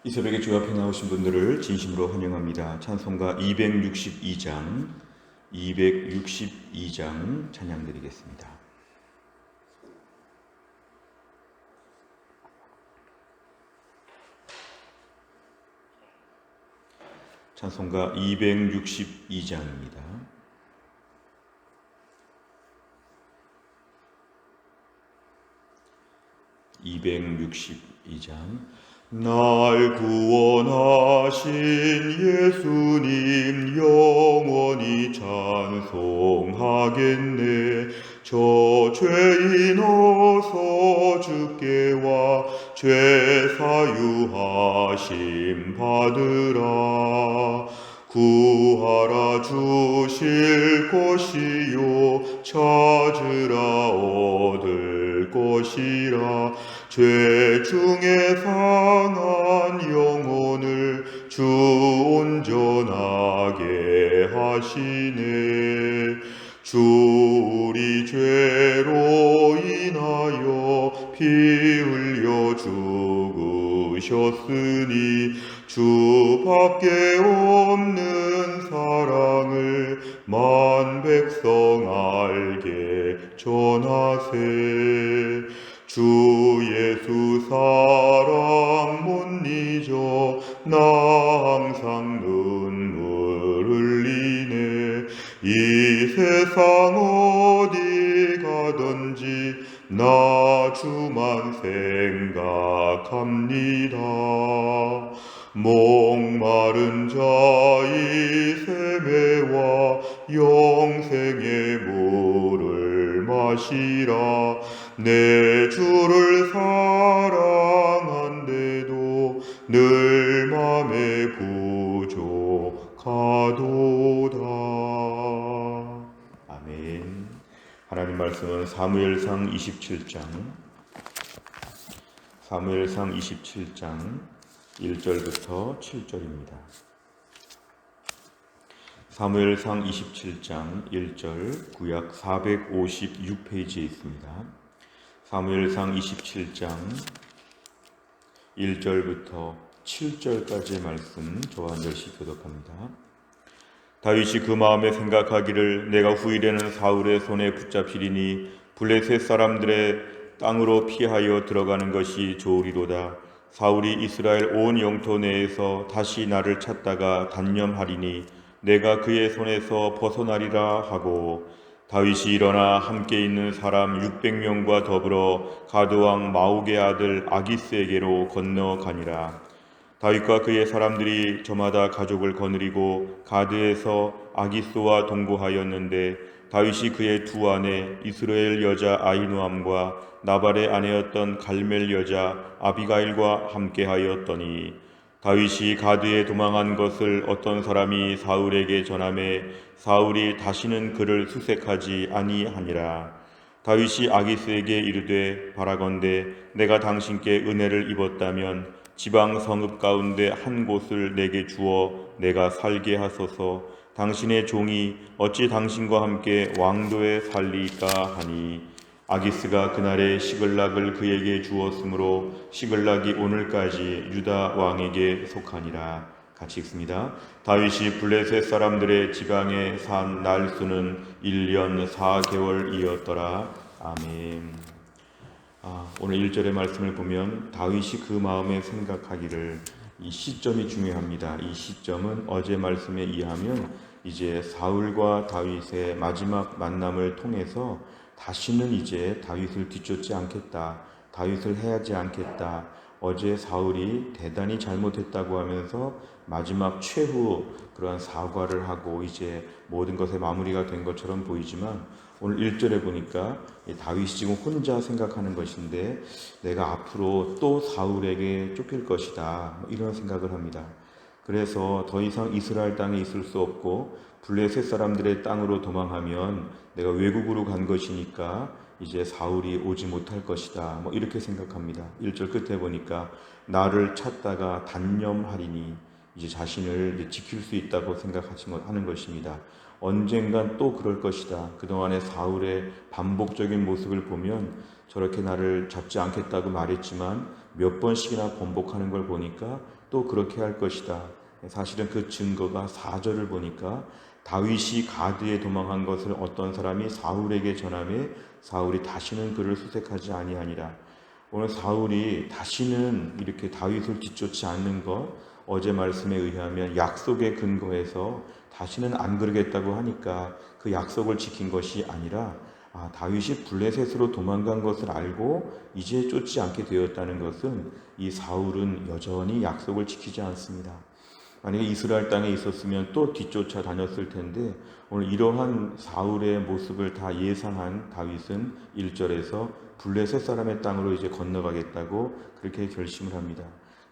이 새벽에 주 앞에 나오신 분들을 진심으로 환영합니다. 찬송가 262장 찬양 드리겠습니다. 찬송가 262장입니다. 날 구원하신 예수님 영원히 찬송하겠네. 저 죄인 어서 주께 와 죄 사유하심 받으라. 구하라 주실 것이요 찾으라 얻을 것이라. 죄 중에 상한 영혼을 주 온전하게 하시네. 주 우리 죄로 인하여 피 흘려 죽으셨으니 주밖에 없는 사랑을 만 백성 알게 전하세. 주 예수 사랑 못 잊어 나 항상 눈물 흘리네. 이 세상 어디 가든지 나 주만 생각합니다. 목마른 자의 세매와 영생의 물을 마시라. 내 주를 사랑한데도 늘 맘에 부족하도다. 아멘. 하나님 말씀은 사무엘상 27장 1절부터 7절입니다. 사무엘상 27장 1절 구약 456페이지에 있습니다. 사무엘상 27장 1절부터 7절까지의 말씀 저와 한 절씩 교독합니다. 다윗이 그 마음에 생각하기를 내가 후일에는 사울의 손에 붙잡히리니 블레셋 사람들의 땅으로 피하여 들어가는 것이 좋으리로다. 사울이 이스라엘 온 영토 내에서 다시 나를 찾다가 단념하리니 내가 그의 손에서 벗어나리라 하고, 다윗이 일어나 함께 있는 사람 600명과 더불어 가드왕 마옥의 아들 아기스에게로 건너가니라. 다윗과 그의 사람들이 저마다 가족을 거느리고 가드에서 아기스와 동거하였는데, 다윗이 그의 두 아내 이스라엘 여자 아히노암과 나발의 아내였던 갈멜 여자 아비가일과 함께하였더니, 다윗이 가드에 도망한 것을 어떤 사람이 사울에게 전하매 사울이 다시는 그를 수색하지 아니하니라. 다윗이 아기스에게 이르되 바라건대 내가 당신께 은혜를 입었다면 지방 성읍 가운데 한 곳을 내게 주어 내가 살게 하소서. 당신의 종이 어찌 당신과 함께 왕도에 살리까 하니, 아기스가 그날에 시글락을 그에게 주었으므로 시글락이 오늘까지 유다 왕에게 속하니라. 같이 읽습니다. 다윗이 블레셋 사람들의 지방에 산 날수는 1년 4개월이었더라. 아멘. 오늘 1절의 말씀을 보면 다윗이 그 마음에 생각하기를, 이 시점이 중요합니다. 이 시점은 어제 말씀에 의하면 이제 사울과 다윗의 마지막 만남을 통해서 다시는 이제 다윗을 뒤쫓지 않겠다, 다윗을 해하지 않겠다, 어제 사울이 대단히 잘못했다고 하면서 마지막 최후 그러한 사과를 하고 이제 모든 것의 마무리가 된 것처럼 보이지만, 오늘 1절에 보니까 다윗이 지금 혼자 생각하는 것인데 내가 앞으로 또 사울에게 쫓길 것이다, 이런 생각을 합니다. 그래서 더 이상 이스라엘 땅에 있을 수 없고 블레셋 사람들의 땅으로 도망하면 내가 외국으로 간 것이니까 이제 사울이 오지 못할 것이다, 이렇게 생각합니다. 1절 끝에 보니까 나를 찾다가 단념하리니, 이제 자신을 이제 지킬 수 있다고 생각하는 것입니다. 언젠간 또 그럴 것이다. 그동안의 사울의 반복적인 모습을 보면 저렇게 나를 잡지 않겠다고 말했지만 몇 번씩이나 번복하는 걸 보니까 또 또 그렇게 할 것이다. 사실은 그 증거가 4절을 보니까 다윗이 가드에 도망한 것을 어떤 사람이 사울에게 전하매 사울이 다시는 그를 수색하지 아니하니라. 오늘 사울이 다시는 이렇게 다윗을 뒤쫓지 않는 것, 어제 말씀에 의하면 약속에 근거해서 다시는 안 그러겠다고 하니까 그 약속을 지킨 것이 아니라 다윗이 블레셋으로 도망간 것을 알고 이제 쫓지 않게 되었다는 것은 이 사울은 여전히 약속을 지키지 않습니다. 만약에 이스라엘 땅에 있었으면 또 뒤쫓아 다녔을 텐데 오늘 이러한 사울의 모습을 다 예상한 다윗은 1절에서 블레셋 사람의 땅으로 이제 건너가겠다고 그렇게 결심을 합니다.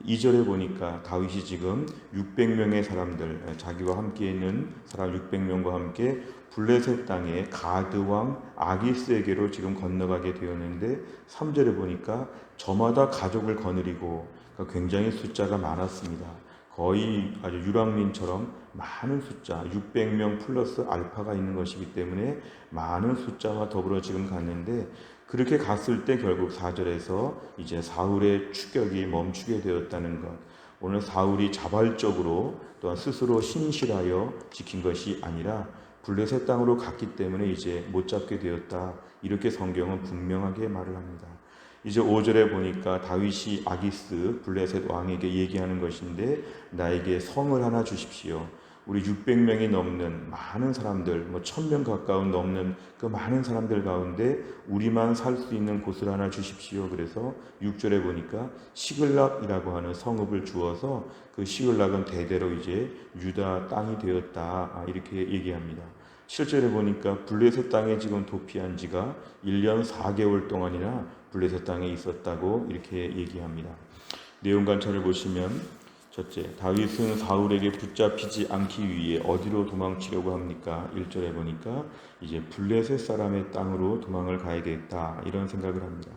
2절에 보니까 다윗이 지금 600명의 사람들, 자기와 함께 있는 사람 600명과 함께 블레셋 땅의 가드 왕 아기스에게로 지금 건너가게 되었는데 3절에 보니까 저마다 가족을 거느리고 그러니까 굉장히 숫자가 많았습니다. 거의 아주 유랑민처럼 많은 숫자 600명 플러스 알파가 있는 것이기 때문에 많은 숫자와 더불어 지금 갔는데 그렇게 갔을 때 결국 4절에서 이제 사울의 추격이 멈추게 되었다는 것. 오늘 사울이 자발적으로 또한 스스로 신실하여 지킨 것이 아니라 블레셋 땅으로 갔기 때문에 이제 못 잡게 되었다. 이렇게 성경은 분명하게 말을 합니다. 이제 5절에 보니까 다윗이 아기스 블레셋 왕에게 얘기하는 것인데 나에게 성을 하나 주십시오. 우리 600명이 넘는 많은 사람들, 1000명 가까운 넘는 그 많은 사람들 가운데 우리만 살 수 있는 곳을 하나 주십시오. 그래서 6절에 보니까 시글락이라고 하는 성읍을 주어서 그 시글락은 대대로 이제 유다 땅이 되었다. 이렇게 얘기합니다. 7절에 보니까 블레셋 땅에 지금 도피한 지가 1년 4개월 동안이나 블레셋 땅에 있었다고 이렇게 얘기합니다. 내용 관찰을 보시면 첫째, 다윗은 사울에게 붙잡히지 않기 위해 어디로 도망치려고 합니까? 1절에 보니까 이제 블레셋 사람의 땅으로 도망을 가야겠다 이런 생각을 합니다.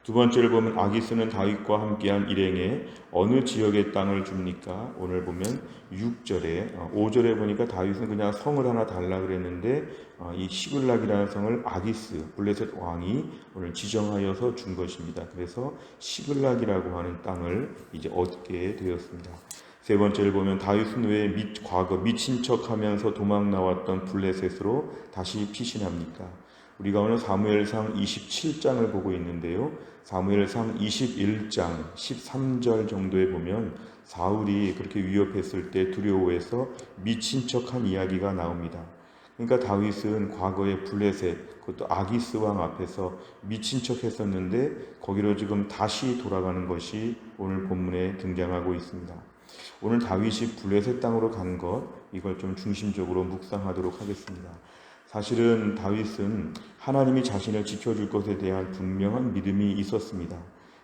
두 번째를 보면 아기스는 다윗과 함께한 일행에 어느 지역의 땅을 줍니까? 오늘 보면 6절에 5절에 보니까 다윗은 그냥 성을 하나 달라 그랬는데 이 시글락이라는 성을 아기스 블레셋 왕이 오늘 지정하여서 준 것입니다. 그래서 시글락이라고 하는 땅을 이제 얻게 되었습니다. 세 번째를 보면 다윗은 왜 과거 미친 척하면서 도망 나왔던 블레셋으로 다시 피신합니까? 우리가 오늘 사무엘상 27장을 보고 있는데요. 사무엘상 21장 13절 정도에 보면 사울이 그렇게 위협했을 때 두려워해서 미친 척한 이야기가 나옵니다. 그러니까 다윗은 과거에 블레셋, 그것도 아기스 왕 앞에서 미친 척 했었는데 거기로 지금 다시 돌아가는 것이 오늘 본문에 등장하고 있습니다. 오늘 다윗이 블레셋 땅으로 간 것, 이걸 좀 중심적으로 묵상하도록 하겠습니다. 사실은 다윗은 하나님이 자신을 지켜줄 것에 대한 분명한 믿음이 있었습니다.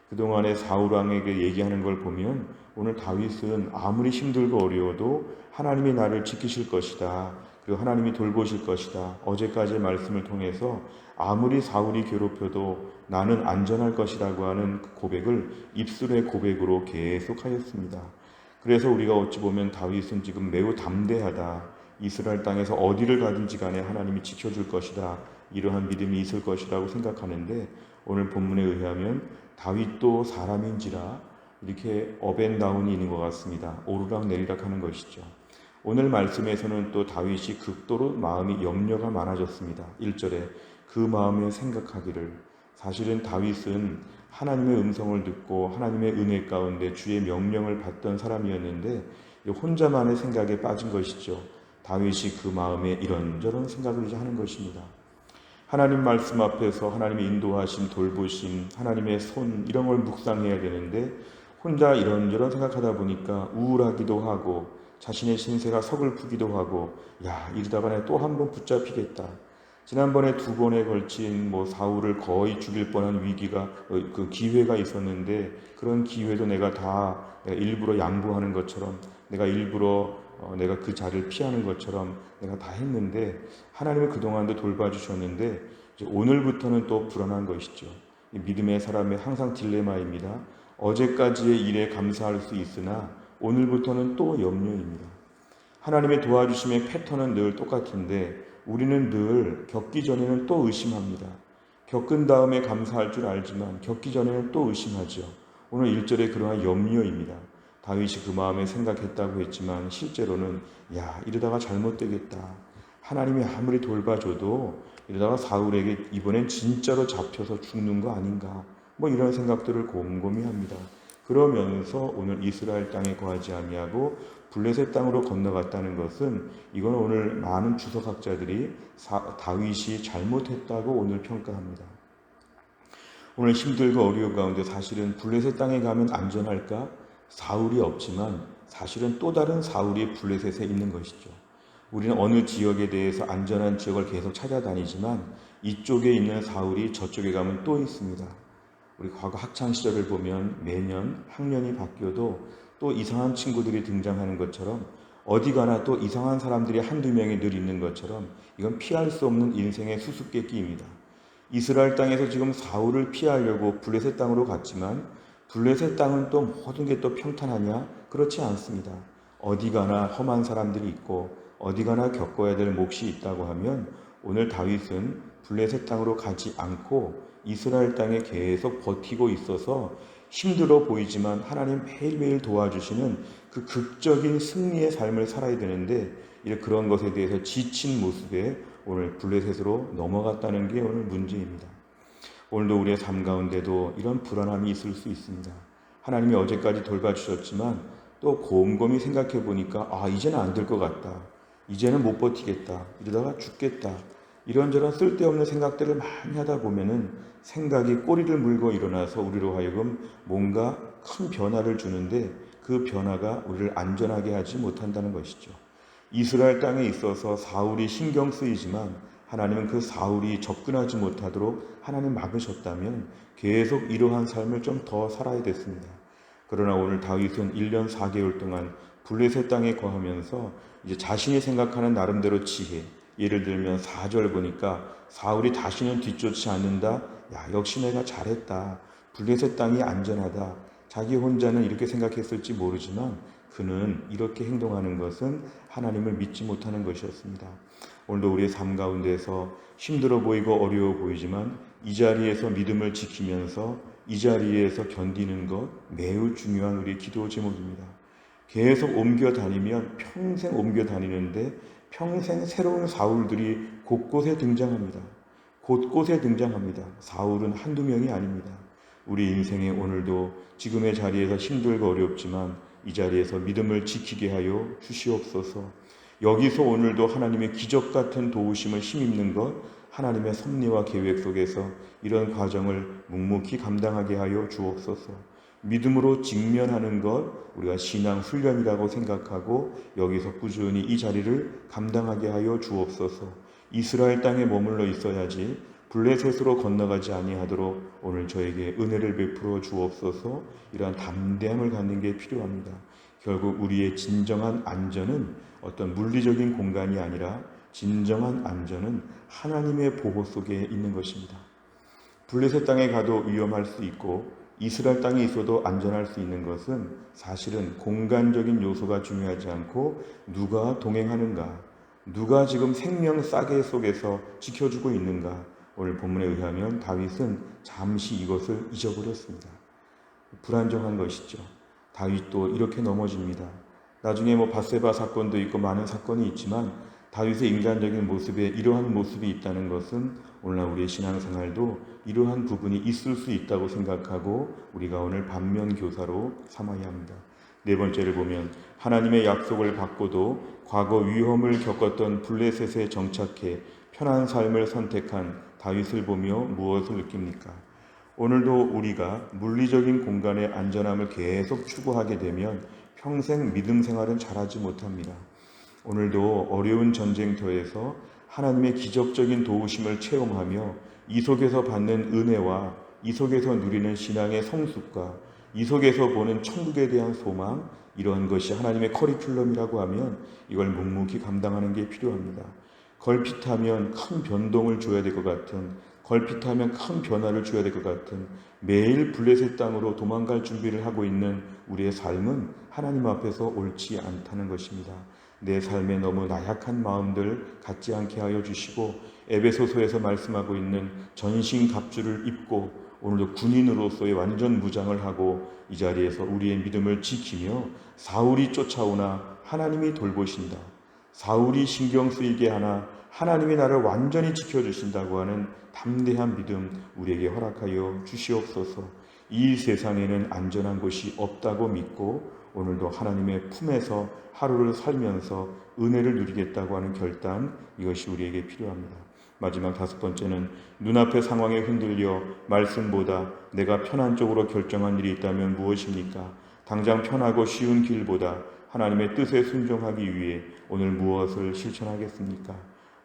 그동안에 사울 왕에게 얘기하는 걸 보면 오늘 다윗은 아무리 힘들고 어려워도 하나님이 나를 지키실 것이다. 그리고 하나님이 돌보실 것이다. 어제까지의 말씀을 통해서 아무리 사울이 괴롭혀도 나는 안전할 것이라고 하는 그 고백을 입술의 고백으로 계속하였습니다. 그래서 우리가 어찌 보면 다윗은 지금 매우 담대하다. 이스라엘 땅에서 어디를 가든지 간에 하나님이 지켜줄 것이다. 이러한 믿음이 있을 것이라고 생각하는데 오늘 본문에 의하면 다윗도 사람인지라 이렇게 업앤다운이 있는 것 같습니다. 오르락 내리락 하는 것이죠. 오늘 말씀에서는 또 다윗이 극도로 마음이 염려가 많아졌습니다. 1절에 그 마음에 생각하기를. 사실은 다윗은 하나님의 음성을 듣고 하나님의 은혜 가운데 주의 명령을 받던 사람이었는데 혼자만의 생각에 빠진 것이죠. 다윗이 그 마음에 이런저런 생각을 이제 하는 것입니다. 하나님 말씀 앞에서 하나님의 인도하심, 돌보심, 하나님의 손 이런 걸 묵상해야 되는데 혼자 이런저런 생각하다 보니까 우울하기도 하고 자신의 신세가 서글프기도 하고 이러다가 내가 또 한 번 붙잡히겠다. 지난번에 2번에 걸친 사울을 거의 죽일 뻔한 위기가 그 기회가 있었는데 그런 기회도 내가 일부러 양보하는 것처럼 내가 일부러 내가 그 자리를 피하는 것처럼 내가 다 했는데 하나님은 그동안도 돌봐주셨는데 이제 오늘부터는 또 불안한 것이죠. 믿음의 사람의 항상 딜레마입니다. 어제까지의 일에 감사할 수 있으나 오늘부터는 또 염려입니다. 하나님의 도와주심의 패턴은 늘 똑같은데 우리는 늘 겪기 전에는 또 의심합니다. 겪은 다음에 감사할 줄 알지만 겪기 전에는 또 의심하죠. 오늘 1절에 그러한 염려입니다. 다윗이 그 마음에 생각했다고 했지만 실제로는 이러다가 잘못되겠다. 하나님이 아무리 돌봐줘도 이러다가 사울에게 이번엔 진짜로 잡혀서 죽는 거 아닌가. 이런 생각들을 곰곰이 합니다. 그러면서 오늘 이스라엘 땅에 거하지 아니하고 블레셋 땅으로 건너갔다는 것은 이건 오늘 많은 주석학자들이 다윗이 잘못했다고 오늘 평가합니다. 오늘 힘들고 어려운 가운데 사실은 블레셋 땅에 가면 안전할까? 사울이 없지만 사실은 또 다른 사울이 블레셋에 있는 것이죠. 우리는 어느 지역에 대해서 안전한 지역을 계속 찾아다니지만 이쪽에 있는 사울이 저쪽에 가면 또 있습니다. 우리 과거 학창시절을 보면 매년 학년이 바뀌어도 또 이상한 친구들이 등장하는 것처럼 어디 가나 또 이상한 사람들이 한두 명이 늘 있는 것처럼 이건 피할 수 없는 인생의 수수께끼입니다. 이스라엘 땅에서 지금 사울을 피하려고 블레셋 땅으로 갔지만 블레셋 땅은 또 모든 게 또 평탄하냐? 그렇지 않습니다. 어디 가나 험한 사람들이 있고 어디 가나 겪어야 될 몫이 있다고 하면 오늘 다윗은 블레셋 땅으로 가지 않고 이스라엘 땅에 계속 버티고 있어서 힘들어 보이지만 하나님 매일매일 도와주시는 그 극적인 승리의 삶을 살아야 되는데 그런 것에 대해서 지친 모습에 오늘 블레셋으로 넘어갔다는 게 오늘 문제입니다. 오늘도 우리의 삶 가운데도 이런 불안함이 있을 수 있습니다. 하나님이 어제까지 돌봐주셨지만 또 곰곰이 생각해 보니까 이제는 안 될 것 같다. 이제는 못 버티겠다. 이러다가 죽겠다. 이런저런 쓸데없는 생각들을 많이 하다 보면은 생각이 꼬리를 물고 일어나서 우리로 하여금 뭔가 큰 변화를 주는데 그 변화가 우리를 안전하게 하지 못한다는 것이죠. 이스라엘 땅에 있어서 사울이 신경 쓰이지만 하나님은 그 사울이 접근하지 못하도록 하나님 막으셨다면 계속 이러한 삶을 좀 더 살아야 됐습니다. 그러나 오늘 다윗은 1년 4개월 동안 블레셋 땅에 거하면서 이제 자신이 생각하는 나름대로 지혜, 예를 들면 4절 보니까 사울이 다시는 뒤쫓지 않는다. 역시 내가 잘했다. 블레셋 땅이 안전하다. 자기 혼자는 이렇게 생각했을지 모르지만 그는 이렇게 행동하는 것은 하나님을 믿지 못하는 것이었습니다. 오늘도 우리의 삶 가운데서 힘들어 보이고 어려워 보이지만 이 자리에서 믿음을 지키면서 이 자리에서 견디는 것 매우 중요한 우리의 기도 제목입니다. 계속 옮겨 다니면 평생 옮겨 다니는데 평생 새로운 사울들이 곳곳에 등장합니다. 곳곳에 등장합니다. 사울은 한두 명이 아닙니다. 우리 인생에 오늘도 지금의 자리에서 힘들고 어렵지만 이 자리에서 믿음을 지키게 하여 주시옵소서. 여기서 오늘도 하나님의 기적 같은 도우심을 힘입는 것, 하나님의 섭리와 계획 속에서 이런 과정을 묵묵히 감당하게 하여 주옵소서. 믿음으로 직면하는 것, 우리가 신앙 훈련이라고 생각하고 여기서 꾸준히 이 자리를 감당하게 하여 주옵소서. 이스라엘 땅에 머물러 있어야지 블레셋으로 건너가지 아니하도록 오늘 저에게 은혜를 베풀어 주옵소서. 이러한 담대함을 갖는 게 필요합니다. 결국 우리의 진정한 안전은 어떤 물리적인 공간이 아니라 진정한 안전은 하나님의 보호 속에 있는 것입니다. 블레셋 땅에 가도 위험할 수 있고 이스라엘 땅에 있어도 안전할 수 있는 것은 사실은 공간적인 요소가 중요하지 않고 누가 동행하는가, 누가 지금 생명 싸개 속에서 지켜주고 있는가. 오늘 본문에 의하면 다윗은 잠시 이것을 잊어버렸습니다. 불안정한 것이죠. 다윗도 이렇게 넘어집니다. 나중에 바세바 사건도 있고 많은 사건이 있지만 다윗의 인간적인 모습에 이러한 모습이 있다는 것은 오늘날 우리의 신앙생활도 이러한 부분이 있을 수 있다고 생각하고 우리가 오늘 반면교사로 삼아야 합니다. 네 번째를 보면 하나님의 약속을 받고도 과거 위험을 겪었던 블레셋에 정착해 편한 삶을 선택한 다윗을 보며 무엇을 느낍니까? 오늘도 우리가 물리적인 공간의 안전함을 계속 추구하게 되면 평생 믿음 생활은 잘하지 못합니다. 오늘도 어려운 전쟁터에서 하나님의 기적적인 도우심을 체험하며 이 속에서 받는 은혜와 이 속에서 누리는 신앙의 성숙과 이 속에서 보는 천국에 대한 소망, 이러한 것이 하나님의 커리큘럼이라고 하면 이걸 묵묵히 감당하는 게 필요합니다. 걸핏하면 큰 변동을 줘야 될 것 같은, 걸핏하면 큰 변화를 줘야 될 것 같은 매일 블레셋 땅으로 도망갈 준비를 하고 있는 우리의 삶은 하나님 앞에서 옳지 않다는 것입니다. 내 삶에 너무 나약한 마음들 갖지 않게 하여 주시고 에베소서에서 말씀하고 있는 전신갑주를 입고 오늘도 군인으로서의 완전 무장을 하고 이 자리에서 우리의 믿음을 지키며 사울이 쫓아오나 하나님이 돌보신다, 사울이 신경 쓰이게 하나 하나님이 나를 완전히 지켜주신다고 하는 담대한 믿음 우리에게 허락하여 주시옵소서. 이 세상에는 안전한 곳이 없다고 믿고 오늘도 하나님의 품에서 하루를 살면서 은혜를 누리겠다고 하는 결단, 이것이 우리에게 필요합니다. 마지막 5번째는 눈앞의 상황에 흔들려 말씀보다 내가 편한 쪽으로 결정한 일이 있다면 무엇입니까? 당장 편하고 쉬운 길보다 하나님의 뜻에 순종하기 위해 오늘 무엇을 실천하겠습니까?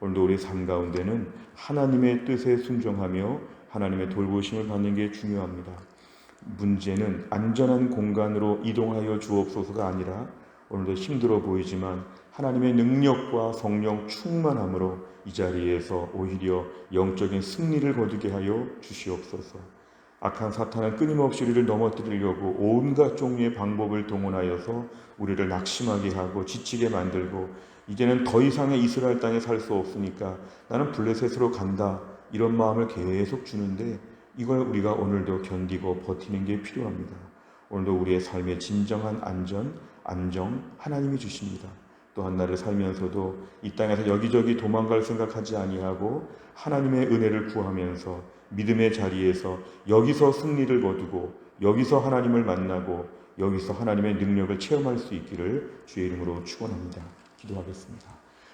오늘도 우리 삶 가운데는 하나님의 뜻에 순종하며 하나님의 돌보심을 받는 게 중요합니다. 문제는 안전한 공간으로 이동하여 주옵소서가 아니라 오늘도 힘들어 보이지만 하나님의 능력과 성령 충만함으로 이 자리에서 오히려 영적인 승리를 거두게 하여 주시옵소서. 악한 사탄은 끊임없이 우리를 넘어뜨리려고 온갖 종류의 방법을 동원하여서 우리를 낙심하게 하고 지치게 만들고 이제는 더 이상의 이스라엘 땅에 살 수 없으니까 나는 블레셋으로 간다, 이런 마음을 계속 주는데 이걸 우리가 오늘도 견디고 버티는 게 필요합니다. 오늘도 우리의 삶의 진정한 안정 하나님이 주십니다. 또한 나를 살면서도 이 땅에서 여기저기 도망갈 생각하지 아니하고 하나님의 은혜를 구하면서 믿음의 자리에서 여기서 승리를 거두고 여기서 하나님을 만나고 여기서 하나님의 능력을 체험할 수 있기를 주의 이름으로 축원합니다. 기도하겠습니다.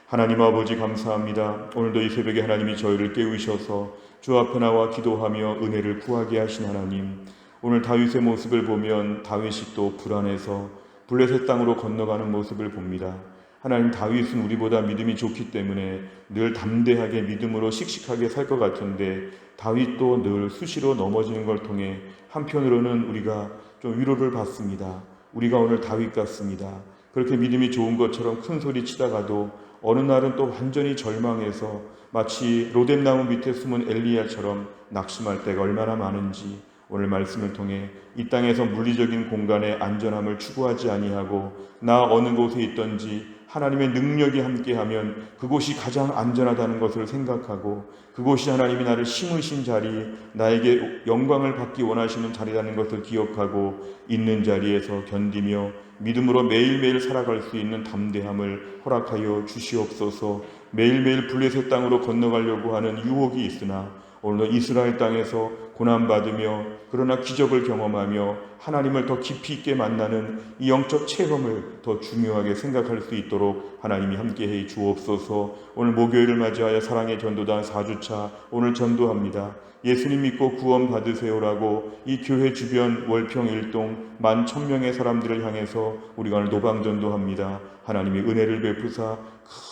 하나님 아버지 감사합니다. 오늘도 이 새벽에 하나님이 저희를 깨우셔서 주 앞에 나와 기도하며 은혜를 구하게 하신 하나님, 오늘 다윗의 모습을 보면 다윗이 또 불안해서 블레셋 땅으로 건너가는 모습을 봅니다. 하나님, 다윗은 우리보다 믿음이 좋기 때문에 늘 담대하게 믿음으로 씩씩하게 살 것 같은데 다윗도 늘 수시로 넘어지는 걸 통해 한편으로는 우리가 좀 위로를 받습니다. 우리가 오늘 다윗 같습니다. 그렇게 믿음이 좋은 것처럼 큰 소리 치다가도 어느 날은 또 완전히 절망해서 마치 로뎀나무 밑에 숨은 엘리야처럼 낙심할 때가 얼마나 많은지 오늘 말씀을 통해 이 땅에서 물리적인 공간의 안전함을 추구하지 아니하고 나 어느 곳에 있든지 하나님의 능력이 함께하면 그곳이 가장 안전하다는 것을 생각하고 그곳이 하나님이 나를 심으신 자리, 나에게 영광을 받기 원하시는 자리라는 것을 기억하고 있는 자리에서 견디며 믿음으로 매일매일 살아갈 수 있는 담대함을 허락하여 주시옵소서. 매일매일 블레셋 땅으로 건너가려고 하는 유혹이 있으나 오늘도 이스라엘 땅에서 고난받으며 그러나 기적을 경험하며 하나님을 더 깊이 있게 만나는 이 영적 체험을 더 중요하게 생각할 수 있도록 하나님이 함께해 주옵소서. 오늘 목요일을 맞이하여 사랑의 전도단 4주차 오늘 전도합니다. 예수님 믿고 구원 받으세요라고 이 교회 주변 월평 일동 11,000명의 사람들을 향해서 우리가 오늘 노방전도합니다. 하나님의 은혜를 베푸사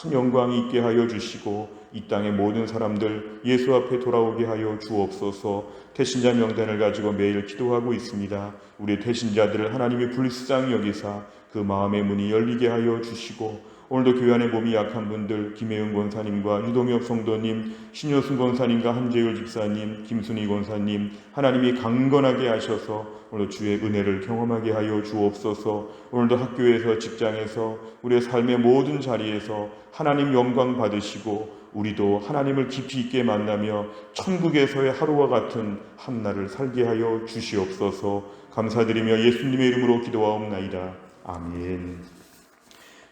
큰 영광이 있게 하여 주시고 이 땅의 모든 사람들 예수 앞에 돌아오게 하여 주옵소서. 태신자 명단을 가지고 매일 기도하고 있습니다. 우리 태신자들을 하나님이 불쌍히 여기사 그 마음의 문이 열리게 하여 주시고 오늘도 교회 안에 몸이 약한 분들 김혜은 권사님과 유동엽 성도님, 신효순 권사님과 한재율 집사님, 김순희 권사님 하나님이 강건하게 하셔서 오늘 주의 은혜를 경험하게 하여 주옵소서. 오늘도 학교에서 직장에서 우리의 삶의 모든 자리에서 하나님 영광 받으시고 우리도 하나님을 깊이 있게 만나며 천국에서의 하루와 같은 한날을 살게 하여 주시옵소서. 감사드리며 예수님의 이름으로 기도하옵나이다. 아멘.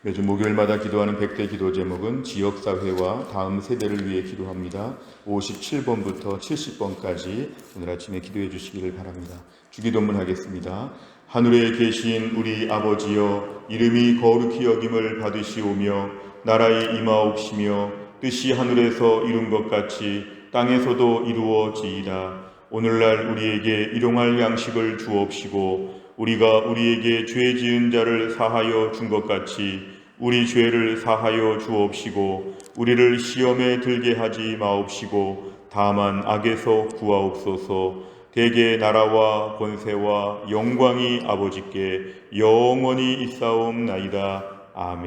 매주 목요일마다 기도하는 100대 기도 제목은 지역사회와 다음 세대를 위해 기도합니다. 57번부터 70번까지 오늘 아침에 기도해 주시기를 바랍니다. 주기도문 하겠습니다. 하늘에 계신 우리 아버지여, 이름이 거룩히 여김을 받으시오며 나라의 임하옵시며 뜻이 하늘에서 이룬 것 같이 땅에서도 이루어지이다. 오늘날 우리에게 일용할 양식을 주옵시고 우리가 우리에게 죄 지은 자를 사하여 준 것 같이 우리 죄를 사하여 주옵시고 우리를 시험에 들게 하지 마옵시고 다만 악에서 구하옵소서. 대개 나라와 권세와 영광이 아버지께 영원히 있사옵나이다. 아멘.